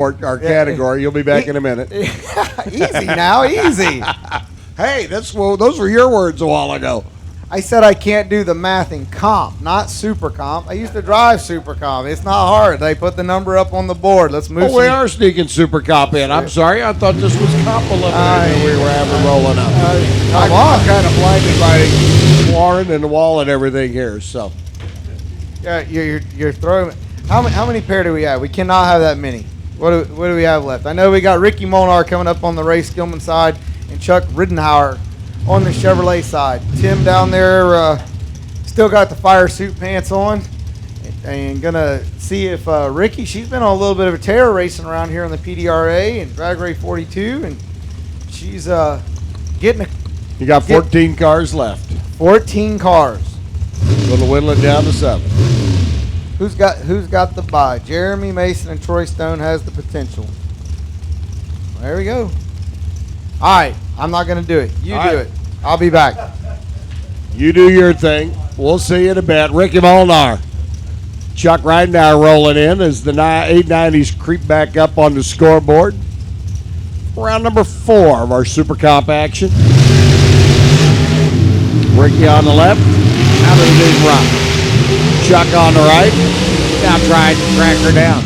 our category. You'll be back in a minute. Easy now, easy. Hey, those were your words a while ago. I said I can't do the math in comp, not super comp. I used to drive super comp. It's not hard. They put the number up on the board. Let's move. Oh, we are sneaking super comp in. I'm sorry. I thought this was comp eliminator we were having rolling up. I'm kind of blinded by Warren and the wall and everything here. So, yeah, you're throwing. How many pair do we have? We cannot have that many. What do we have left? I know we got Ricky Molnar coming up on the Ray Skillman side and Chuck Riddenhauer on the Chevrolet side. Tim down there still got the fire suit pants on, and gonna see if Ricky, she's been on a little bit of a tear racing around here on the PDRA and Drag Race 42, and she's getting. You got 14 cars left. 14 cars. Little Windland down to 7. Who's got the bye? Jeremy Mason and Troy Stone has the potential. There we go. All right, I'm not going to do it. You do it. I'll be back. You do your thing. We'll see you in a bit. Ricky Molnar. Chuck Ridenour rolling in as the 890s creep back up on the scoreboard. Round number 4 of our Super Comp action. Ricky on the left. Out of the big run. Chuck on the right. Now trying to track her down.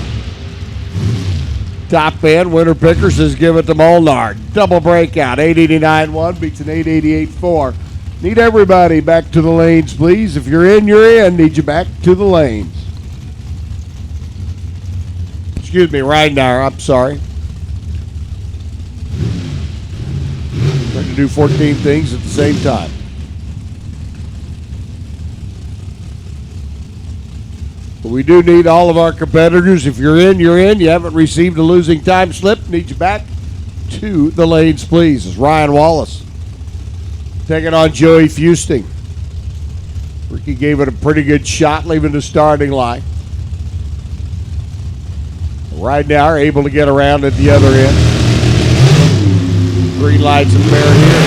Top end, Winter Pickers says give it to Molnar. Double breakout, 889-1 beats an 888-4. Need everybody back to the lanes, please. If you're in, you're in. Need you back to the lanes. Excuse me, Ridenour, I'm sorry. Trying to do 14 things at the same time. But we do need all of our competitors. If you're in, you're in. You haven't received a losing time slip. Need you back to the lanes, please. It's Ryan Wallace taking on Joey Fusting. Ricky gave it a pretty good shot, leaving the starting line. Right now, are able to get around at the other end. Green lights and fair here.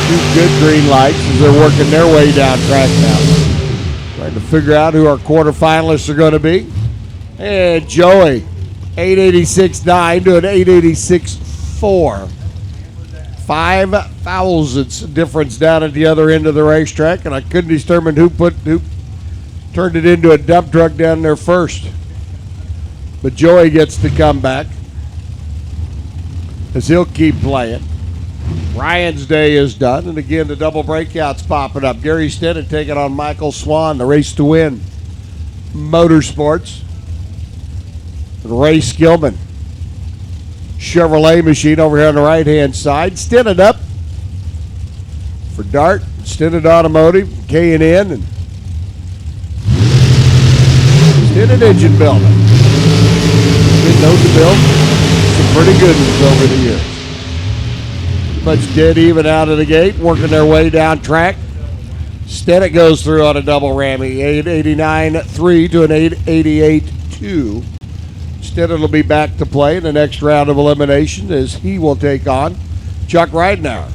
2 good green lights as they're working their way down track now. Trying to figure out who our quarterfinalists are going to be. And Joey, 886.9 to an 886.4. 5 thousandths difference down at the other end of the racetrack, and I couldn't determine who turned it into a dump truck down there first. But Joey gets to come back as he'll keep playing. Ryan's day is done, and again, the double breakouts popping up. Gary Stedden taking on Michael Swan, the race to win. Motorsports. Ray Skillman. Chevrolet machine over here on the right-hand side. Stedden up for Dart. Stedden Automotive, K&N, and Stedden Engine Building. Didn't know the build. Some pretty good ones over the years. Much dead even out of the gate, working their way down track. Stedden goes through on a double rammy, 889.3 to an 888.2. Stedden will be back to play in the next round of elimination as he will take on Chuck Ridenour.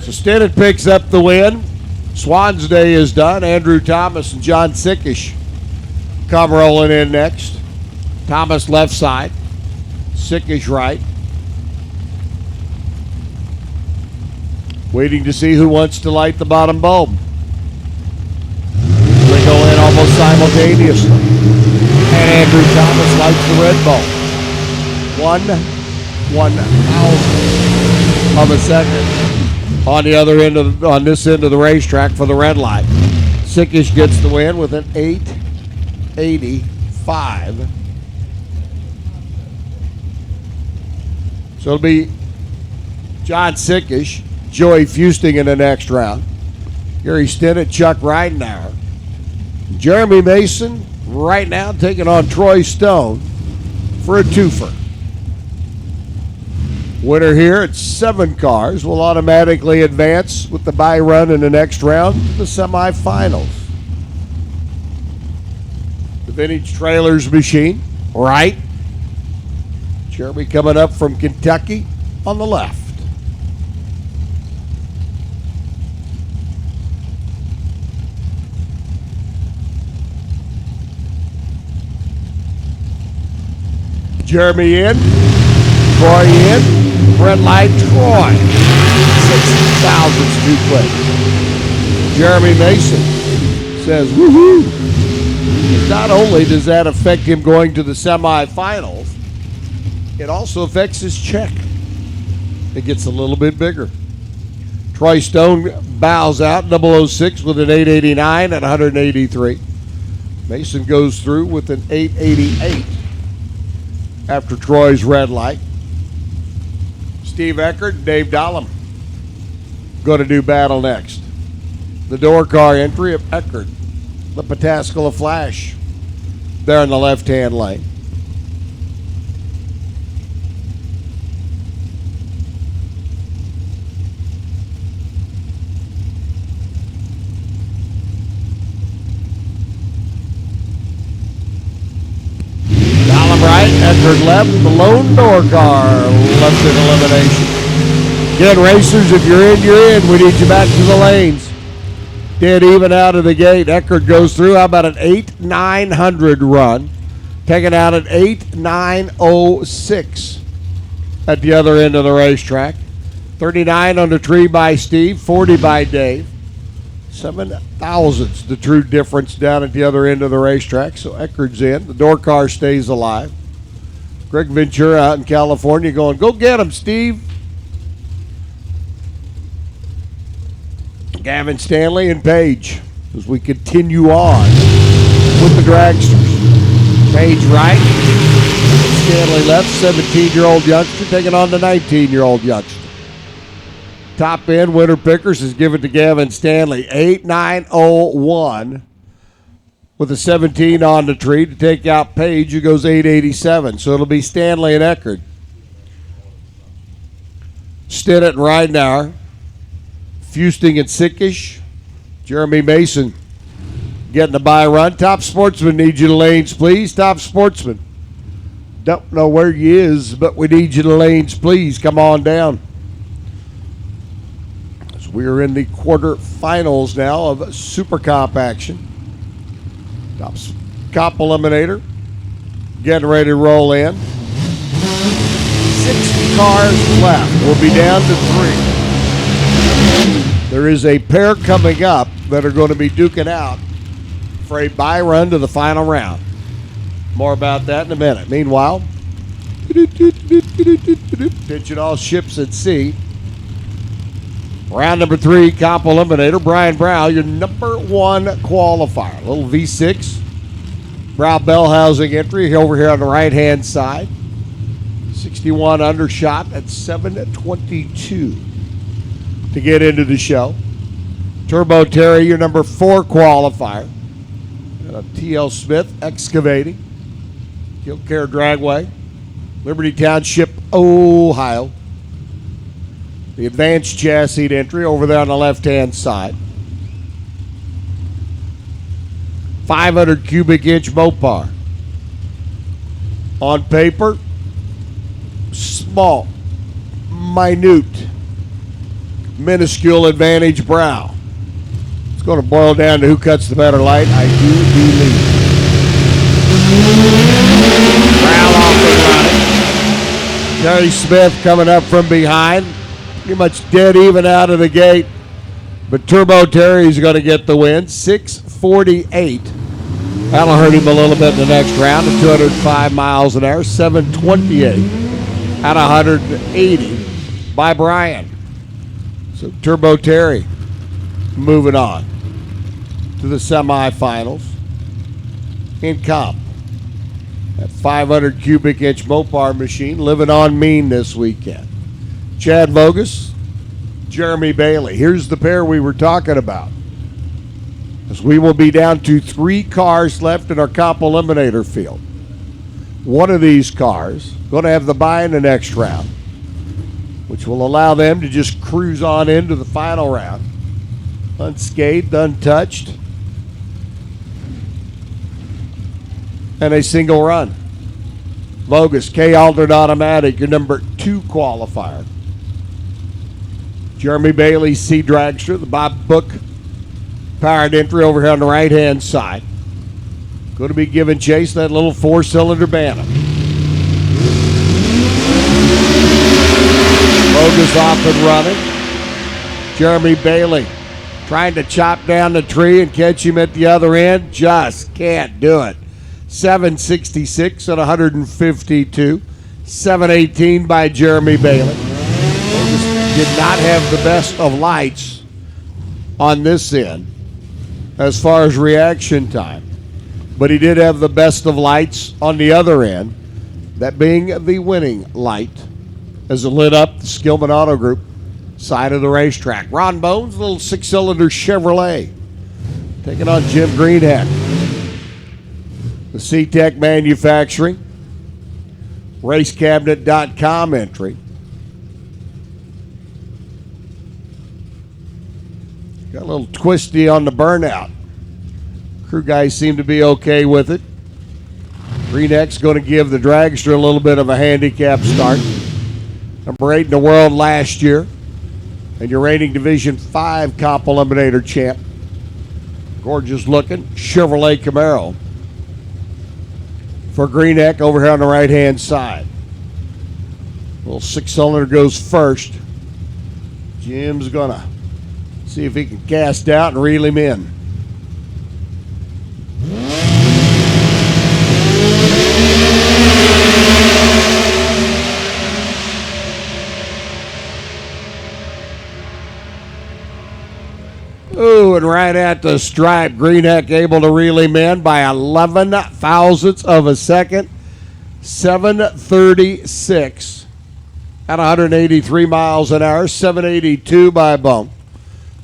So Stedden picks up the win. Swan's day is done. Andrew Thomas and John Sickish come rolling in next. Thomas left side, Sickish right. Waiting to see who wants to light the bottom bulb. They go in almost simultaneously. And Andrew Thomas lights the red bulb. 1/1000th of a second. On the other end on this end of the racetrack for the red light. Sickish gets the win with an 885. So it'll be John Sickish, Joey Fusting in the next round. Gary Stedden, Chuck Ridenour. Jeremy Mason right now taking on Troy Stone for a twofer. Winner here at 7 cars will automatically advance with the bye run in the next round to the semifinals. The Vintage Trailers machine, right? Jeremy coming up from Kentucky on the left. Jeremy in, Troy in, red light, Troy. 60 thousandths too quick. Jeremy Mason says, woohoo. Not only does that affect him going to the semifinals, it also affects his check. It gets a little bit bigger. Troy Stone bows out, 006 with an 889 at 183. Mason goes through with an 888 after Troy's red light. Steve Eckert, Dave Dahlem going to do battle next. The door car entry of Eckert, the Pataskala Flash, there in the left-hand lane. Right, Eckert left, the lone door car left in elimination. Again, racers, if you're in, you're in. We need you back to the lanes. Dead even out of the gate. Eckert goes through. How about an 8,900 run? Taken out at 8,906 at the other end of the racetrack. 39 on the tree by Steve, 40 by Dave. 7 thousandths, the true difference down at the other end of the racetrack. So Eckert's in. The door car stays alive. Greg Ventura out in California going, go get him, Steve. Gavin Stanley and Page as we continue on with the dragsters. Page right. Stanley left, 17-year-old youngster taking on the 19-year-old youngster. Top end, Winter Pickers is given to Gavin Stanley, 8,901 with a 17 on the tree to take out Page, who goes 887. So it'll be Stanley and Eckert. Stinnett and Ridenauer, Fusting and Sickish, Jeremy Mason getting the bye run. Top Sportsman needs you to lanes, please. Top Sportsman. Don't know where he is, but we need you to lanes, please. Come on down. We are in the quarterfinals now of Super Comp action. Top Comp Eliminator getting ready to roll in. 6 cars left. We'll be down to 3. There is a pair coming up that are going to be duking out for a bye run to the final round. More about that in a minute. Meanwhile, pitching all ships at sea. Round number 3, Comp Eliminator. Brian Brow, your number 1 qualifier. A little V6. Brow bell housing entry over here on the right-hand side. 61 undershot at 722 to get into the show. Turbo Terry, your number 4 qualifier. T.L. Smith Excavating. Killcare Dragway. Liberty Township, Ohio. The advanced chassis entry over there on the left-hand side. 500 cubic inch Mopar. On paper, small, minute, minuscule advantage Brow. It's going to boil down to who cuts the better light, I do believe. Brow off and running. Terry Smith coming up from behind. Pretty much dead even out of the gate. But Turbo Terry's going to get the win. 648. That'll hurt him a little bit in the next round at 205 miles an hour. 728 at 180 by Brian. So Turbo Terry moving on to the semifinals in Comp. That 500 cubic inch Mopar machine living on mean this weekend. Chad Vogus, Jeremy Bailey. Here's the pair we were talking about. As we will be down to 3 cars left in our Comp Eliminator field. One of these cars going to have the bye in the next round, which will allow them to just cruise on into the final round. Unscathed, untouched, and a single run. Vogus, K. Altered Automatic, your number 2 qualifier. Jeremy Bailey, C. Dragster, the Bob Book powered entry over here on the right-hand side. Going to be giving chase that little 4-cylinder Bantam. Vogus off and running. Jeremy Bailey trying to chop down the tree and catch him at the other end. Just can't do it. 766 at 152. 718 by Jeremy Bailey. Vogus did not have the best of lights on this end as far as reaction time, but he did have the best of lights on the other end, that being the winning light as it lit up the Skillman Auto Group side of the racetrack. Ron Bones, little 6-cylinder Chevrolet, taking on Jim Greenheck. The C-Tech Manufacturing, racecabinet.com entry. Got a little twisty on the burnout. Crew guys seem to be okay with it. Greenheck's going to give the dragster a little bit of a handicap start. Number 8 in the world last year. And your reigning Division 5 Comp Eliminator champ. Gorgeous looking Chevrolet Camaro for Greenheck over here on the right-hand side. Little 6-cylinder goes first. Jim's going to see if he can cast out and reel him in. Ooh, and right at the stripe, Greenheck able to reel him in by 11 thousandths of a second. 736 at 183 miles an hour. 782 by Bone.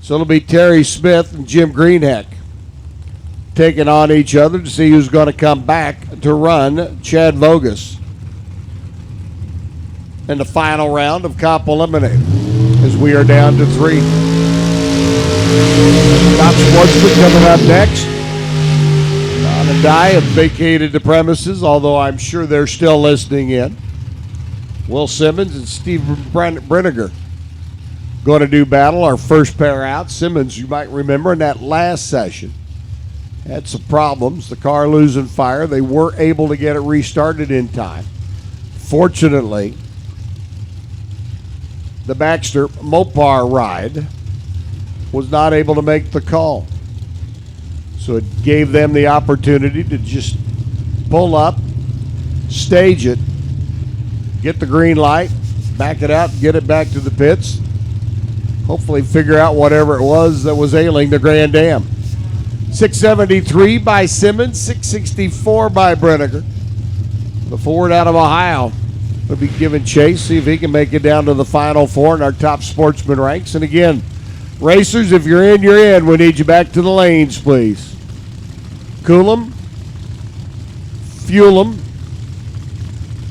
So it'll be Terry Smith and Jim Greenheck taking on each other to see who's going to come back to run Chad Vogus in the final round of Comp Eliminator as we are down to 3. Top Sportsman coming up next. Don and Di have vacated the premises, although I'm sure they're still listening in. Will Simmons and Steve Brenniger going to do battle. Our first pair out. Simmons, you might remember in that last session, had some problems. The car losing fire. They were able to get it restarted in time. Fortunately, the Baxter Mopar ride was not able to make the call. So it gave them the opportunity to just pull up, stage it, get the green light, back it out, get it back to the pits. Hopefully figure out whatever it was that was ailing the Grand Am. 673 by Simmons, 664 by Brenniger. The Ford out of Ohio will be giving chase, see if he can make it down to the Final Four in our Top Sportsman ranks. And again, racers, if you're in, you're in. We need you back to the lanes, please. Cool them, fuel them,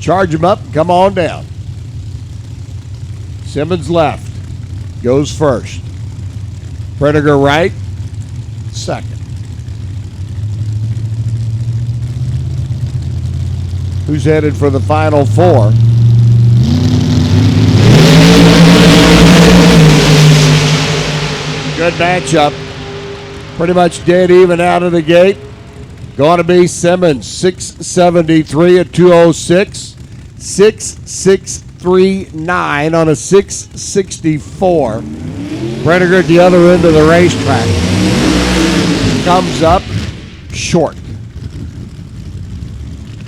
charge them up, come on down. Simmons left, goes first. Brenniger right, second. Who's headed for the Final Four? Good matchup. Pretty much dead even out of the gate. Going to be Simmons, 673 at 206. 6.639 on a 664. Brenniger at the other end of the racetrack. Comes up short.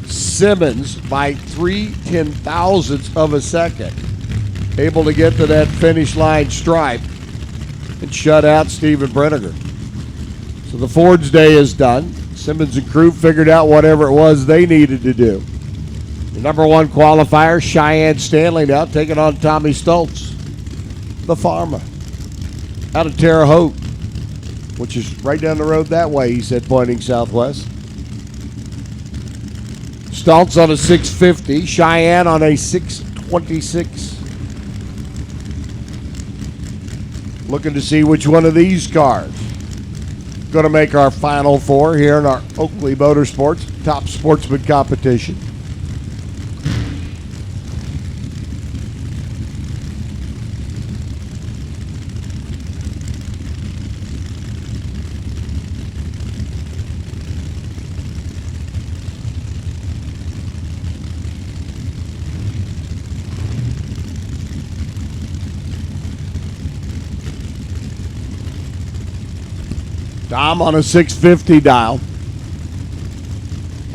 Simmons by 3/10,000ths of a second. Able to get to that finish line stripe and shut out Steven Brenniger. So the Ford's day is done. Simmons and crew figured out whatever it was they needed to do. The number 1 qualifier, Cheyenne Stanley, now taking on Tommy Stoltz, the farmer, out of Terre Haute, which is right down the road that way, he said, pointing southwest. Stoltz on a 650, Cheyenne on a 626. Looking to see which one of these cars going to make our Final Four here in our Oakley Motorsports Top Sportsman competition. Tom on a 650 dial.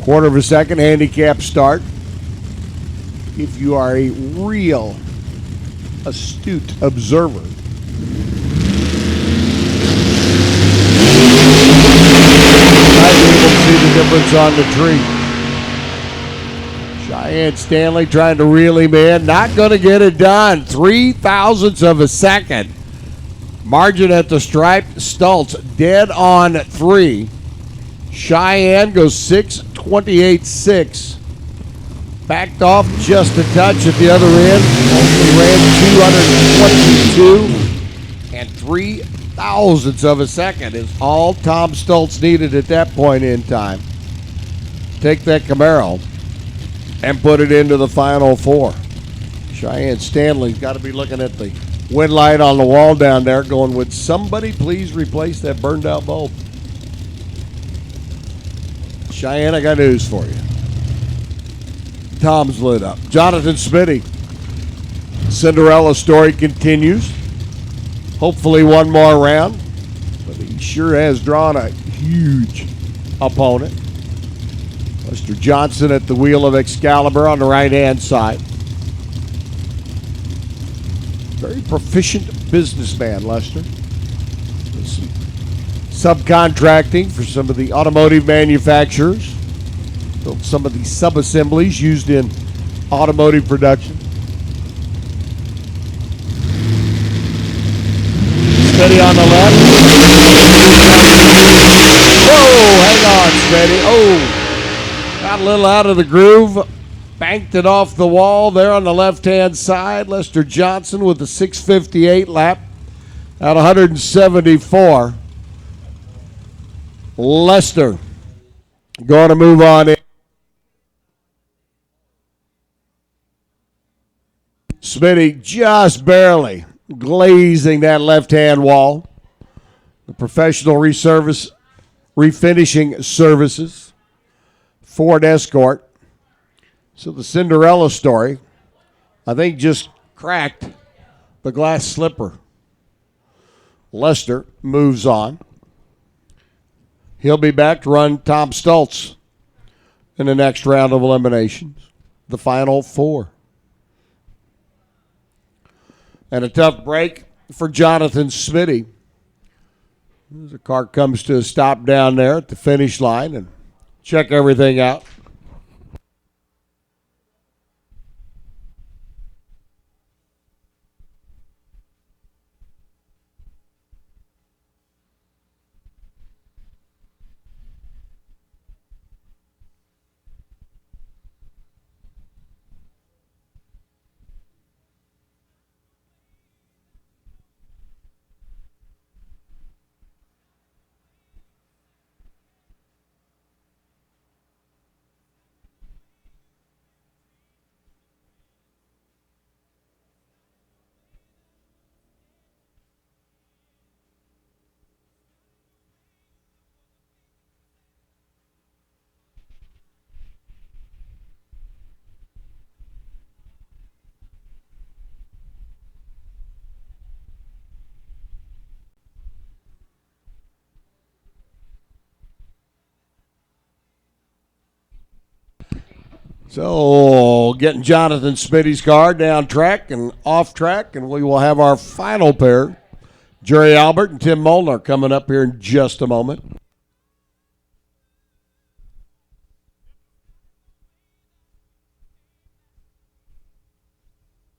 Quarter of a second handicap start. If you are a real astute observer, might be able to see the difference on the tree. Cheyenne Stanley trying to reel him in. Not going to get it done. 0.03 of a second. Margin at the stripe. Stultz dead on 3. Cheyenne goes 6:28.6. Backed off just a touch at the other end. Only ran 222 and 0.03 of a second is all Tom Stultz needed at that point in time. Take that Camaro and put it into the final 4. Cheyenne Stanley's got to be looking at the wind light on the wall down there going, would somebody please replace that burned out bulb? Cheyenne, I got news for you. Tom's lit up. Jonathan Smitty. Cinderella story continues. Hopefully one more round. But he sure has drawn a huge opponent. Lester Johnson at the wheel of Excalibur on the right-hand side. Very proficient businessman, Lester. Subcontracting for some of the automotive manufacturers. Built some of the sub-assemblies used in automotive production. Steady on the left. Whoa, hang on, Steady. Oh, got a little out of the groove. Banked it off the wall there on the left-hand side. Lester Johnson with a 6:58 lap at 174. Lester going to move on in. Smitty just barely glazing that left-hand wall. The professional refinishing services. Ford Escort. So the Cinderella story, I think, just cracked the glass slipper. Lester moves on. He'll be back to run Tom Stultz in the next round of eliminations, the final 4. And a tough break for Jonathan Smitty. As the car comes to a stop down there at the finish line and check everything out. So getting Jonathan Smitty's car down track and off track, and we will have our final pair, Jerry Albert and Tim Molnar, coming up here in just a moment.